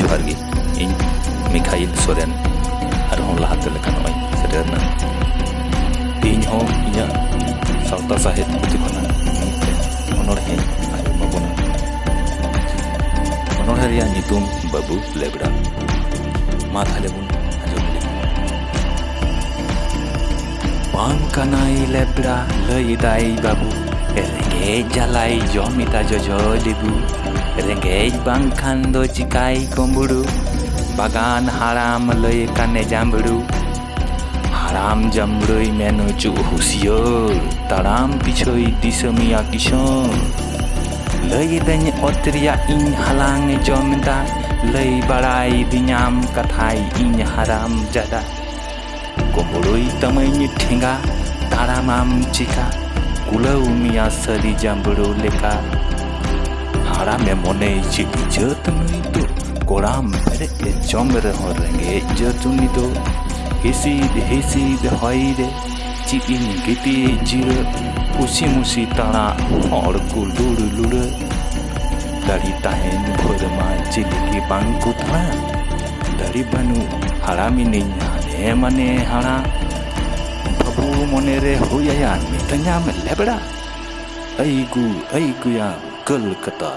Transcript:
जोहार गे इन मिखाइल सोरेन आरहों लाहाते लेका नय सेदेरना तीन हो इया सावता साहित्य पुथि खना अनरहे आयमाबोना अनरहे नितुम बाबू लेबड़ा मा थाले बुन आजम लेबू बांग कानाय लेबड़ा लय दाय बाबू रेंगे जालाय जमिता जजो लेबू रेंगे बांखान दो चिकाय कम्बुड़ू बागान हाराम लय काने जाम्बड़ू हाराम जाम्बड़ोय मेनो चु हुसियर ताराम पिछोय दिसमिया किशोर लय दኝ ओत्रिया इन हालांग जमदा लय बाराय दिनाम कथाय इन हाराम जादा कम्बुड़ोय तमैनि ठेंगा तारामाम चिका कुलौ मिया सरी जाम्बड़ो लेका हारामे मने चिति जतनुय तो कोराम पेरे जमरे हो रेंगे जतुनी तो हिसीद हईरे चिपिन गिति जिर पुसी मुसी ताना और को लुड़ लुड़ दाड़ी ताहेन भोरमा चिलिकी बांगकु ताना दाड़ी बानु हारामी निया माने हारा बाबू मने रे होया मितन्या में लेबड़ा ऐगु या कलकत्ता